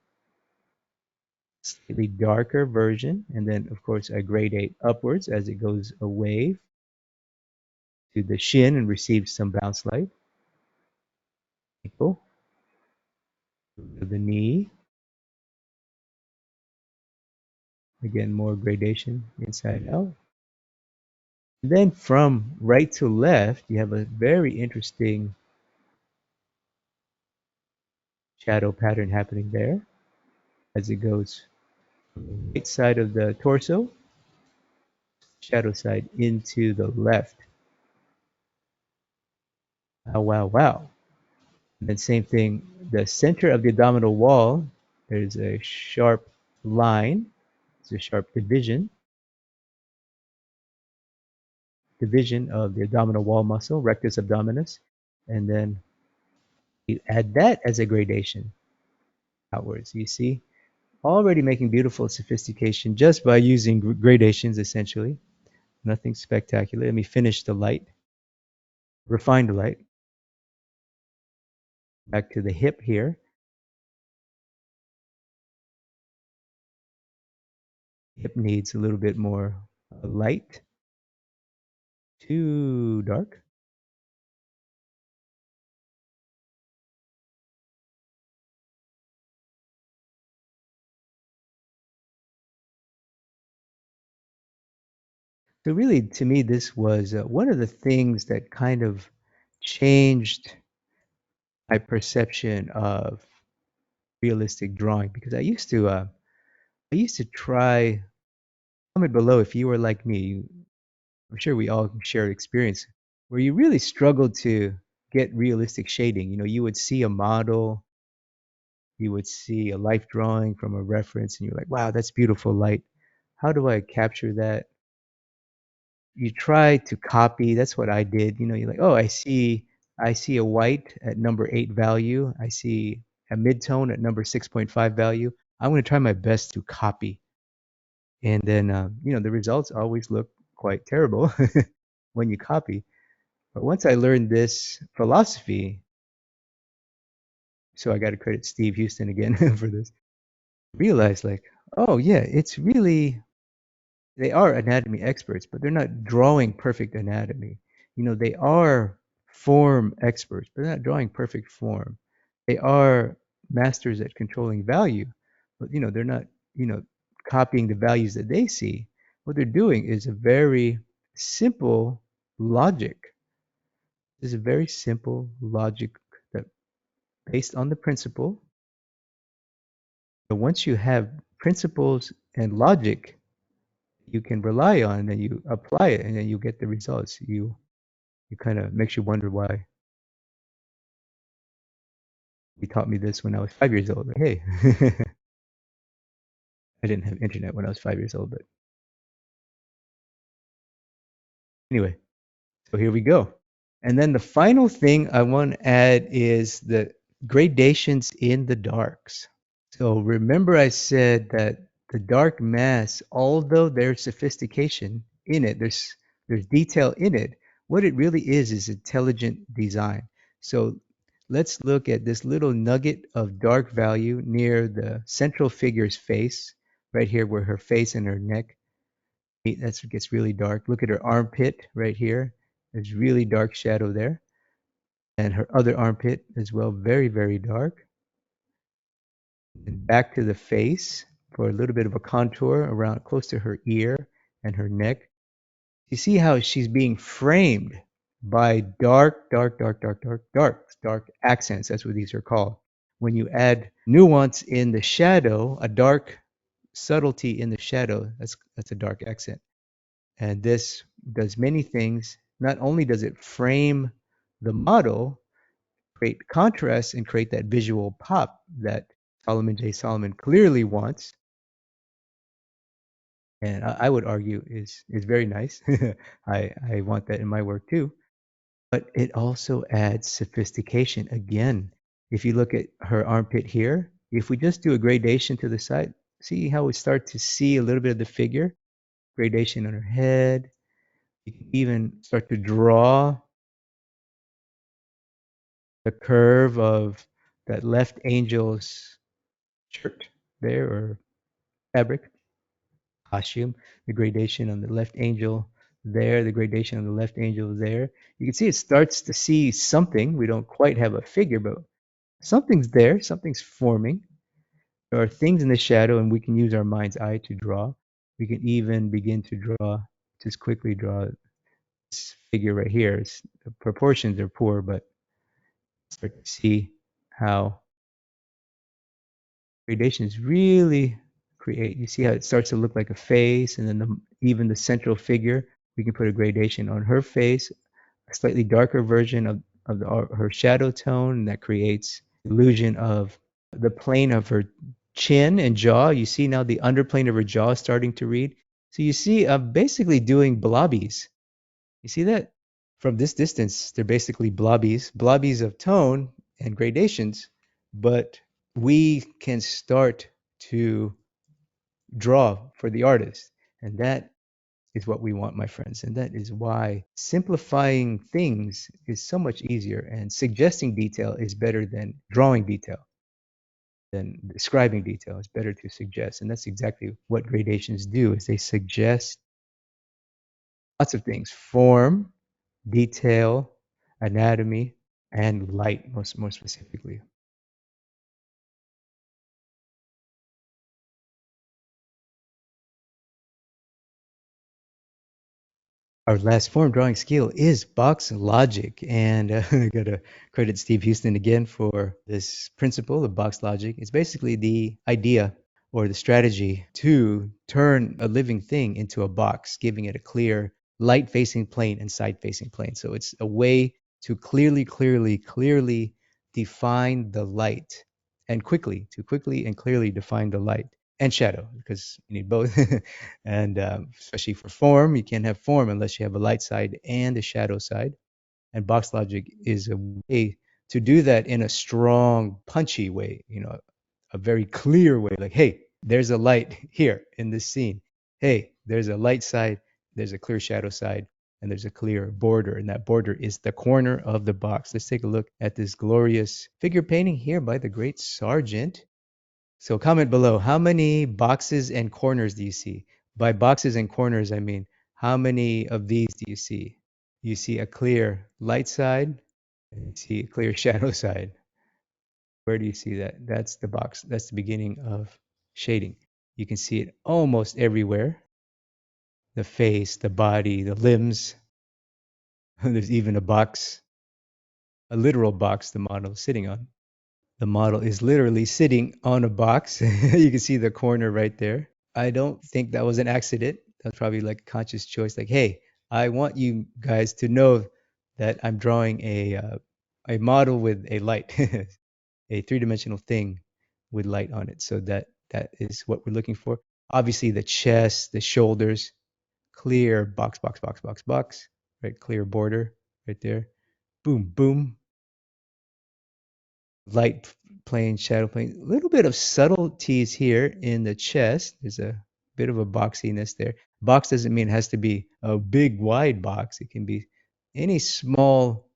S1: Slightly darker version, and then of course I gradate upwards as it goes away to the shin and receives some bounce light. Ankle, to the knee. Again, more gradation inside out. And then from right to left, you have a very interesting shadow pattern happening there as it goes from the right side of the torso, shadow side into the left. Wow, wow, wow. And then same thing, the center of the abdominal wall, there's a sharp line, it's a sharp division of the abdominal wall muscle, rectus abdominis, and then you add that as a gradation outwards. You see, already making beautiful sophistication just by using gradations essentially. Nothing spectacular. Let me finish the light, refine the light. Back to the hip here. Hip needs a little bit more light. Too dark. So really, to me, this was one of the things that kind of changed my perception of realistic drawing because I used to try. Comment below if you were like me. I'm sure we all share experience where you really struggled to get realistic shading. You know, you would see a model, you would see a life drawing from a reference, and you're like, "Wow, that's beautiful light. How do I capture that?" You try to copy. That's what I did. You know, you're like, oh, I see a white at number 8 value. I see a midtone at number 6.5 value. I'm going to try my best to copy. And then, you know, the results always look quite terrible when you copy. But once I learned this philosophy, so I got to credit Steve Houston again for this, realized like, oh yeah, it's really they are anatomy experts, but they're not drawing perfect anatomy. You know, they are form experts, but they're not drawing perfect form. They are masters at controlling value, but you know, they're not, you know, copying the values that they see. What they're doing is a very simple logic. This is a very simple logic that based on the principle. But once you have principles and logic you can rely on and you apply it and then you get the results. You kind of makes you wonder why he taught me this when I was 5 years old. Like, hey, I didn't have internet when I was 5 years old, but anyway, so here we go. And then the final thing I want to add is the gradations in the darks. So remember I said that the dark mass, although there's sophistication in it, there's detail in it, what it really is intelligent design. So let's look at this little nugget of dark value near the central figure's face, right here where her face and her neck meet. That's what gets really dark. Look at her armpit right here. There's really dark shadow there. And her other armpit as well, very, very dark. And back to the face for a little bit of a contour around close to her ear and her neck. You see how she's being framed by dark, dark, dark, dark, dark, dark, dark accents. That's what these are called. When you add nuance in the shadow, a dark subtlety in the shadow, that's a dark accent. And this does many things. Not only does it frame the model, create contrast and create that visual pop that Solomon J. Solomon clearly wants, and I would argue is very nice. I want that in my work too. But it also adds sophistication. Again, if you look at her armpit here, if we just do a gradation to the side, see how we start to see a little bit of the figure, gradation on her head. You can even start to draw the curve of that left angel's shirt there or fabric costume, the gradation on the left angel there, the gradation on the left angel there. You can see it starts to see something. We don't quite have a figure, but something's there, something's forming. There are things in the shadow, and we can use our mind's eye to draw. We can even begin to draw, just quickly draw this figure right here. The proportions are poor, but start to see how gradations really create. You see how it starts to look like a face, and then even the central figure, we can put a gradation on her face, a slightly darker version of her shadow tone, and that creates illusion of the plane of her chin and jaw. You see now the underplane of her jaw is starting to read. So you see, I'm basically doing blobbies. You see that? From this distance, they're basically blobbies of tone and gradations, but we can start to draw for the artist. And that is what we want, my friends. And that is why simplifying things is so much easier, and suggesting detail is better than drawing detail, than describing detail. It's better to suggest. And that's exactly what gradations do, is they suggest lots of things: form, detail, anatomy, and light, most more specifically. Our last form drawing skill is box logic, and I gotta credit Steve Houston again for this principle of box logic. It's basically the idea or the strategy to turn a living thing into a box, giving it a clear light facing plane and side facing plane. So it's a way to clearly define the light, and quickly and clearly define the light and shadow, because you need both. And especially for form, you can't have form unless you have a light side and a shadow side. And box logic is a way to do that in a strong, punchy way, a very clear way. Like, hey, there's a light here in this scene. Hey, there's a light side, there's a clear shadow side, and there's a clear border. And that border is the corner of the box. Let's take a look at this glorious figure painting here by the great Sargent. So comment below, how many boxes and corners do you see? By boxes and corners, I mean, how many of these do you see? You see a clear light side, and you see a clear shadow side. Where do you see that? That's the box. That's the beginning of shading. You can see it almost everywhere. The face, the body, the limbs. There's even a box, a literal box the model is sitting on. The model is literally sitting on a box. You can see the corner right there. I don't think that was an accident. That's probably like a conscious choice. Like, hey, I want you guys to know that I'm drawing a model with a light, a three-dimensional thing with light on it. So that is what we're looking for. Obviously, the chest, the shoulders, clear box, box, box, box, box, right? Clear border right there. Boom, boom. Light plane, shadow plane. A little bit of subtleties here in the chest. There's a bit of a boxiness there. Box doesn't mean it has to be a big, wide box. It can be any small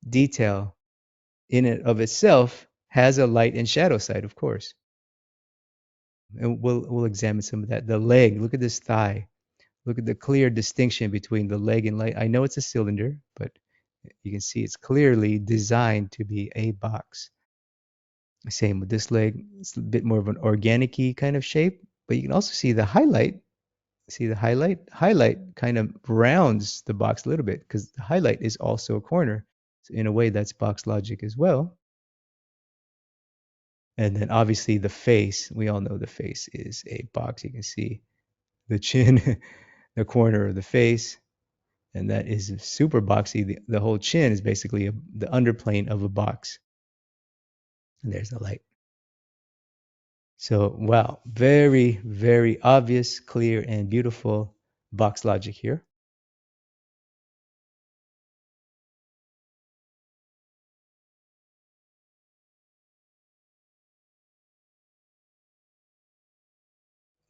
S1: detail in it of itself has a light and shadow side, of course. And we'll examine some of that. The leg, look at this thigh. Look at the clear distinction between the leg and light. I know it's a cylinder, but you can see it's clearly designed to be a box. Same with this leg. It's a bit more of an organic-y kind of shape, but you can also see the highlight. See the highlight? Highlight kind of rounds the box a little bit because the highlight is also a corner. So in a way, that's box logic as well. And then obviously the face. We all know the face is a box. You can see the chin, the corner of the face, and that is super boxy. The whole chin is basically the underplane of a box. And there's the light. So, wow, very, very obvious, clear, and beautiful box logic here.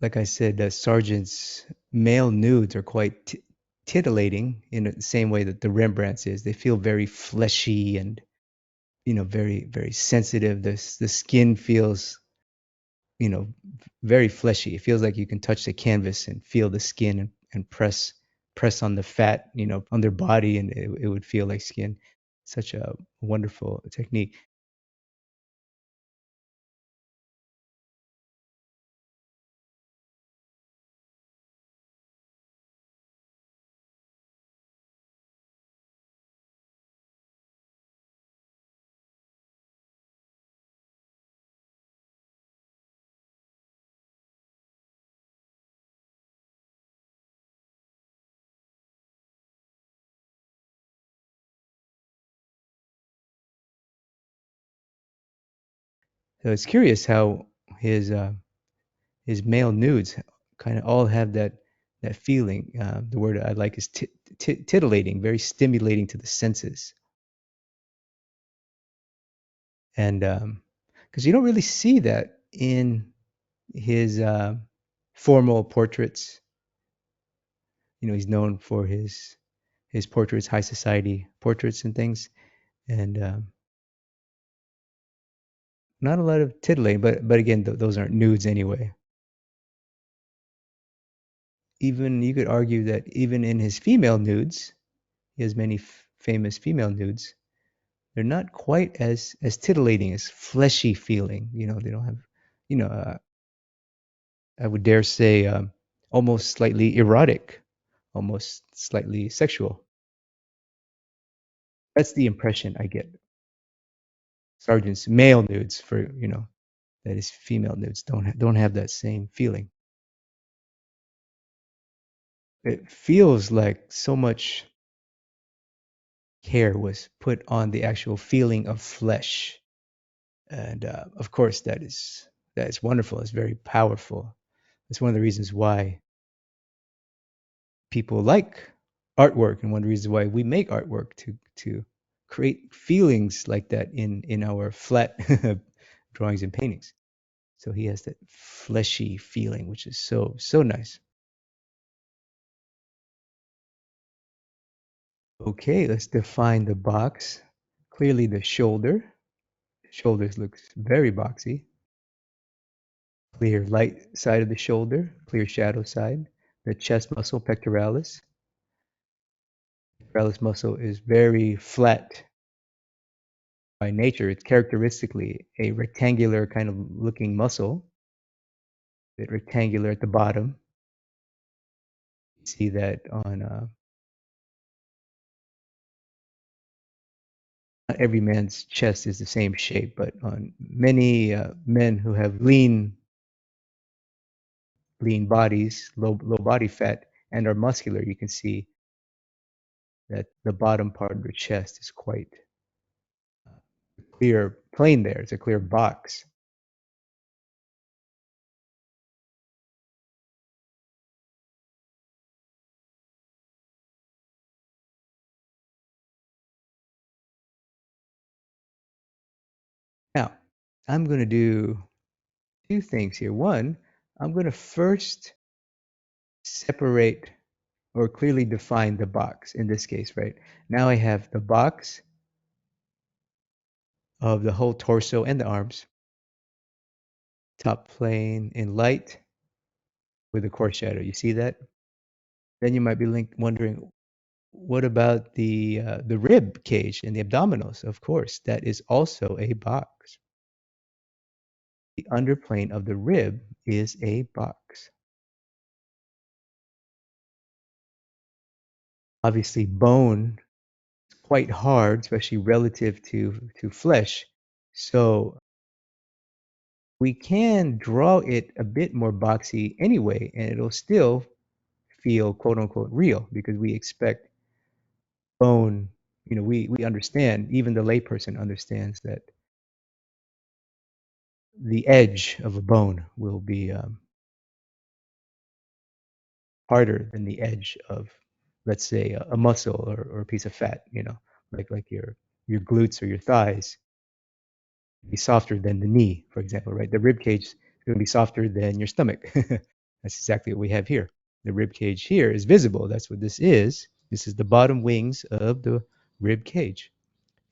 S1: Like I said, Sargent's male nudes are quite titillating in the same way that the Rembrandt's is. They feel very fleshy and, very, very sensitive. The skin feels, you know, very fleshy. It feels like you can touch the canvas and feel the skin and press on the fat, on their body, and it would feel like skin. Such a wonderful technique. So it's curious how his uh, his male nudes kind of all have that feeling. The word I like is titillating, very stimulating to the senses, and because you don't really see that in his formal portraits. He's known for his portraits, high society portraits and things, and not a lot of titillating. But again, those aren't nudes anyway. Even you could argue that even in his female nudes, he has many famous female nudes. They're not quite as titillating, as fleshy feeling. They don't have, you know, uh, I would dare say, almost slightly erotic, almost slightly sexual. That's the impression I get. Sargent's male nudes for that is female nudes don't have that same feeling. It feels like so much care was put on the actual feeling of flesh, and of course that is wonderful. It's very powerful. It's one of the reasons why people like artwork, and one of the reasons why we make artwork to create feelings like that in our flat drawings and paintings. So he has that fleshy feeling, which is so nice. Okay, let's define the box. Clearly the shoulder. Shoulders looks very boxy. Clear light side of the shoulder, clear shadow side. The chest muscle, pectoralis. Pectoralis muscle is very flat by nature. It's characteristically a rectangular kind of looking muscle, a bit rectangular at the bottom. You see that on not every man's chest is the same shape, but on many men who have lean bodies, low body fat, and are muscular, you can see that the bottom part of the chest is quite clear, plain there. It's a clear box. I'm going to do two things here. One, I'm going to first separate or clearly define the box in this case, right? Now I have the box of the whole torso and the arms, top plane in light with a coarse shadow. You see that? Then you might be wondering, what about the rib cage and the abdominals? Of course, that is also a box. The underplane of the rib is a box. Obviously, bone is quite hard, especially relative to flesh. So we can draw it a bit more boxy anyway, and it'll still feel quote unquote real because we expect bone, we understand, even the layperson understands that the edge of a bone will be harder than the edge of, let's say, a muscle or a piece of fat, like your glutes or your thighs be softer than the knee, for example, right? The rib cage is going to be softer than your stomach. That's exactly what we have here. The rib cage here is visible. That's what this is. This is the bottom wings of the rib cage,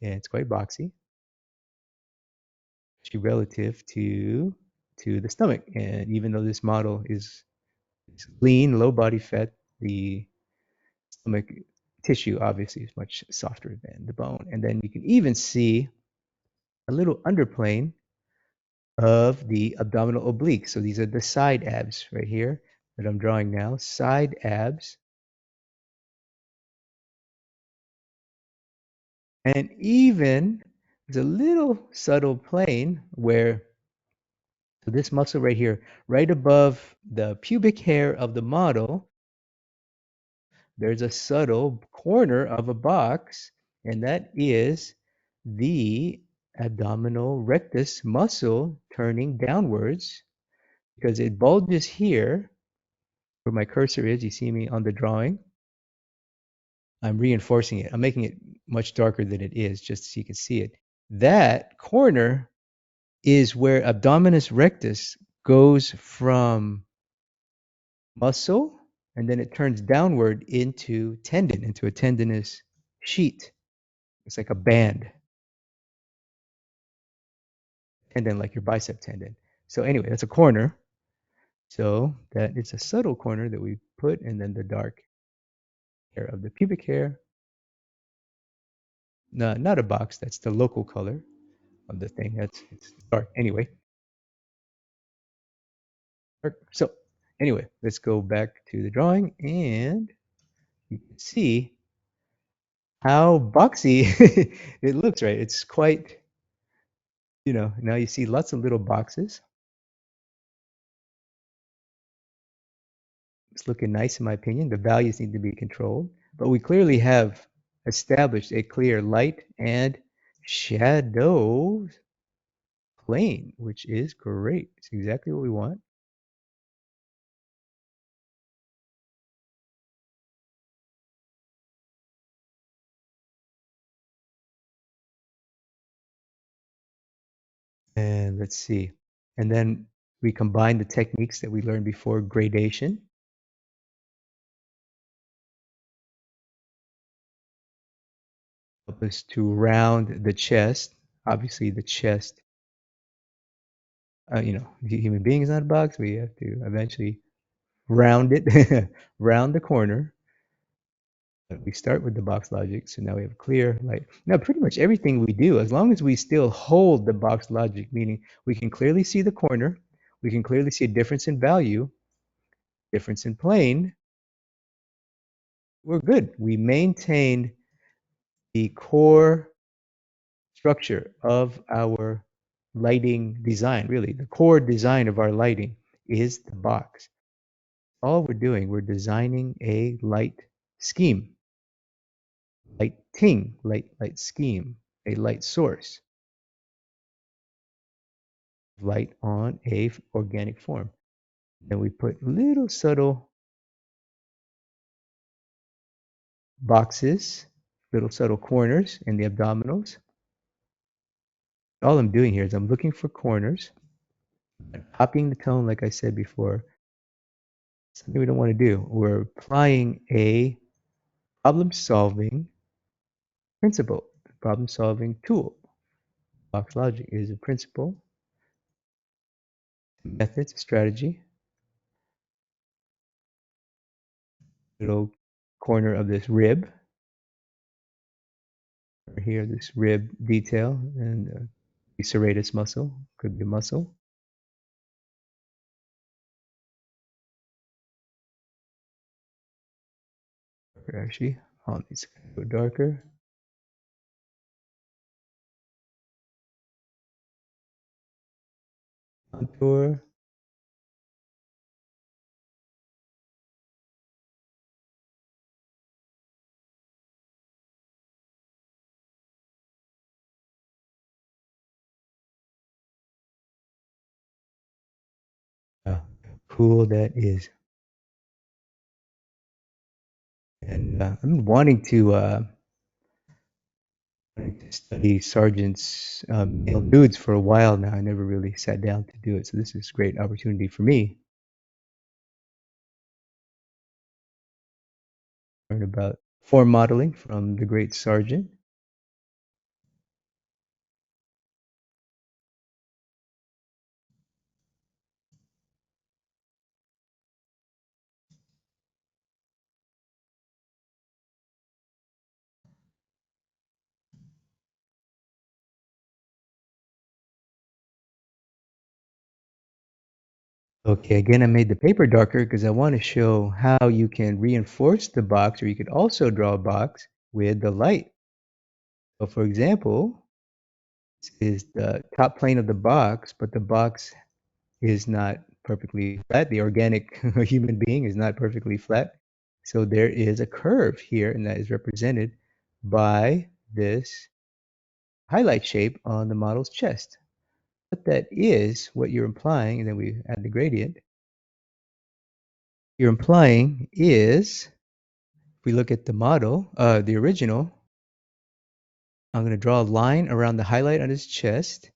S1: and it's quite boxy, actually relative to the stomach. And even though this model is lean, low body fat, the stomach tissue obviously is much softer than the bone. And then you can even see a little underplane of the abdominal oblique. So these are the side abs right here that I'm drawing now. Side abs. And even there's a little subtle plane where, so this muscle right here, right above the pubic hair of the model, there's a subtle corner of a box, and that is the abdominal rectus muscle turning downwards because it bulges here where my cursor is. You see me on the drawing. I'm reinforcing it. I'm making it much darker than it is just so you can see it. That corner is where abdominis rectus goes from muscle and then it turns downward into tendon, into a tendinous sheet. It's like a band, tendon like your bicep tendon. So anyway, that's a corner. So that is a subtle corner that we put, and then the dark hair of the pubic hair. No, not a box. That's the local color of the thing. It's dark anyway. So anyway, let's go back to the drawing, and you can see how boxy it looks, right? It's quite, now you see lots of little boxes. It's looking nice in my opinion. The values need to be controlled, but we clearly have established a clear light and shadow plane, which is great. It's exactly what we want. And let's see. And then we combine the techniques that we learned before, gradation, help us to round the chest. Obviously, the chest, human being is not a box. We have to eventually round it, round the corner. But we start with the box logic, so now we have clear light. Now, pretty much everything we do, as long as we still hold the box logic, meaning we can clearly see the corner, we can clearly see a difference in value, difference in plane, we're good. We maintain the core structure of our lighting design, really. The core design of our lighting is the box. All we're doing, we're designing a light scheme, light scheme, a light source, light on a organic form. Then we put little subtle boxes, little subtle corners in the abdominals. All I'm doing here is I'm looking for corners, copying the tone like I said before. Something we don't want to do. We're applying a problem-solving principle, problem-solving tool. Box logic is a principle, methods, strategy. Little corner of this rib, here, this rib detail, and the serratus muscle, could be a muscle. Actually, on these go darker. Contour. How cool that is. And I'm wanting to study Sargent's male nudes for a while now. I never really sat down to do it, so this is a great opportunity for me. Learn about form modeling from the great Sargent. Okay, again, I made the paper darker because I want to show how you can reinforce the box, or you could also draw a box with the light. So for example, this is the top plane of the box, but the box is not perfectly flat. The organic human being is not perfectly flat. So there is a curve here, and that is represented by this highlight shape on the model's chest. What that is, what you're implying, and then we add the gradient, you're implying is, if we look at the model, the original, I'm going to draw a line around the highlight on his chest.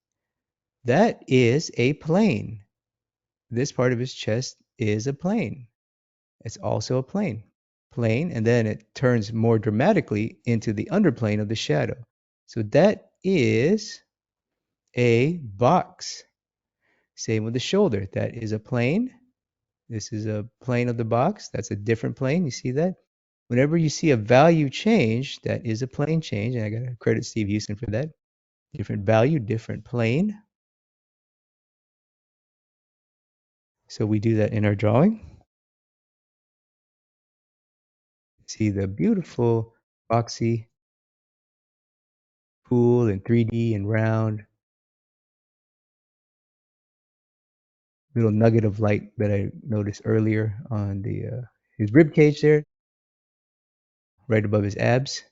S1: That is a plane. This part of his chest is a plane. It's also a plane, and then it turns more dramatically into the underplane of the shadow. So that is a box. Same with the shoulder. That is a plane. This is a plane of the box. That's a different plane. You see that? Whenever you see a value change, that is a plane change. And I got to credit Steve Houston for that. Different value, different plane. So we do that in our drawing. See the beautiful boxy pool in 3D and round. Little nugget of light that I noticed earlier on the his rib cage there, right above his abs.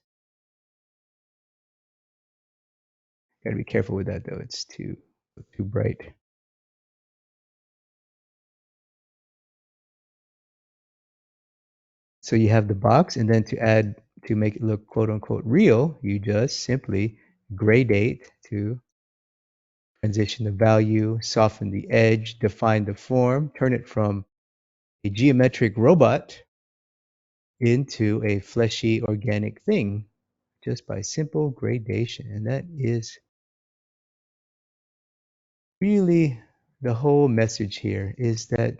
S1: Gotta be careful with that though; it's too bright. So you have the box, and then to make it look quote unquote real, you just simply gradate to transition the value, soften the edge, define the form, turn it from a geometric robot into a fleshy organic thing just by simple gradation. And that is really the whole message here, is that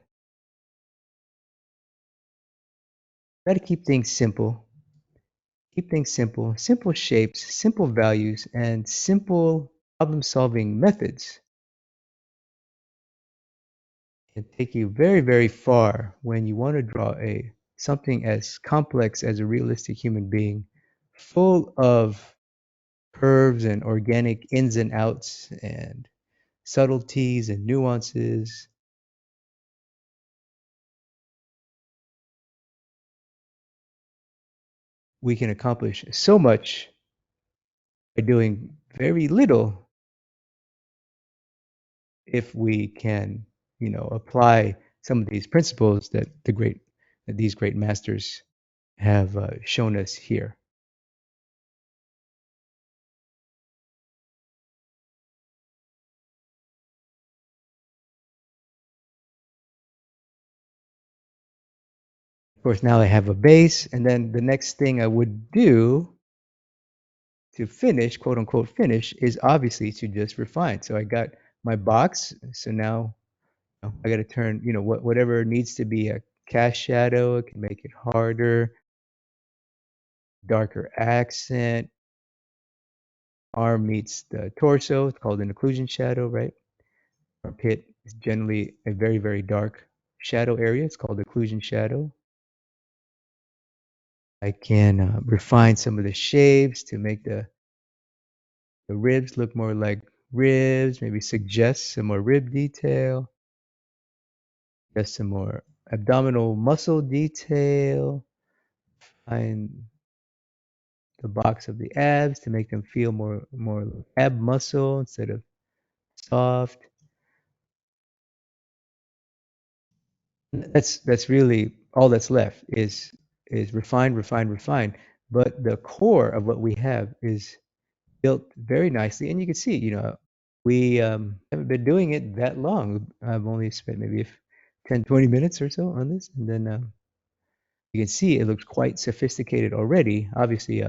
S1: try to keep things simple. Keep things simple, simple shapes, simple values, and simple problem solving methods can take you very, very far when you want to draw a something as complex as a realistic human being, full of curves and organic ins and outs and subtleties and nuances. We can accomplish so much by doing very little if we can, apply some of these principles that these great masters have shown us here. Of course, now I have a base, and then the next thing I would do to finish, quote unquote finish, is obviously to just refine. So I got my box, so now I got to turn, whatever needs to be a cast shadow, I can make it harder, darker accent. Arm meets the torso, it's called an occlusion shadow, right? Armpit is generally a very, very dark shadow area. It's called occlusion shadow. I can refine some of the shapes to make the ribs look more like ribs, maybe suggest some more rib detail, just some more abdominal muscle detail, find the box of the abs to make them feel more ab muscle instead of soft. That's really all that's left is refine, refine, refine. But the core of what we have is built very nicely, and you can see, we haven't been doing it that long. I've only spent maybe 10, 20 minutes or so on this, and then you can see it looks quite sophisticated already. Obviously,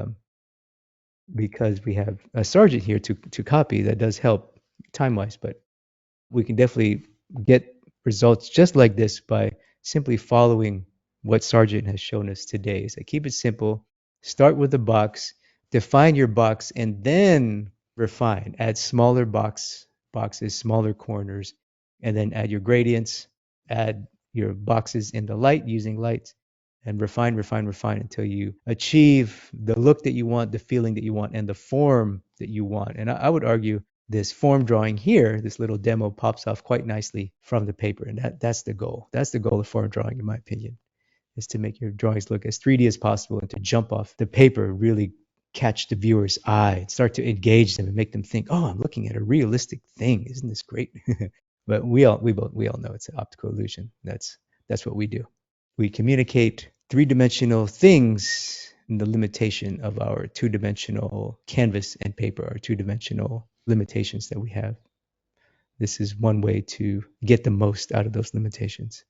S1: because we have a sergeant here to copy, that does help time-wise, but we can definitely get results just like this by simply following what Sargent has shown us today. So keep it simple, start with the box, define your box, and then refine. Add smaller boxes, smaller corners, and then add your gradients, add your boxes in the light using lights, and refine, refine, refine until you achieve the look that you want, the feeling that you want, and the form that you want. And I would argue this form drawing here, this little demo pops off quite nicely from the paper. And that's the goal. That's the goal of form drawing, in my opinion, is to make your drawings look as 3D as possible and to jump off the paper, really catch the viewer's eye, and start to engage them and make them think, oh, I'm looking at a realistic thing. Isn't this great? But we all know it's an optical illusion. That's what we do. We communicate three-dimensional things in the limitation of our two-dimensional canvas and paper, our two-dimensional limitations that we have. This is one way to get the most out of those limitations.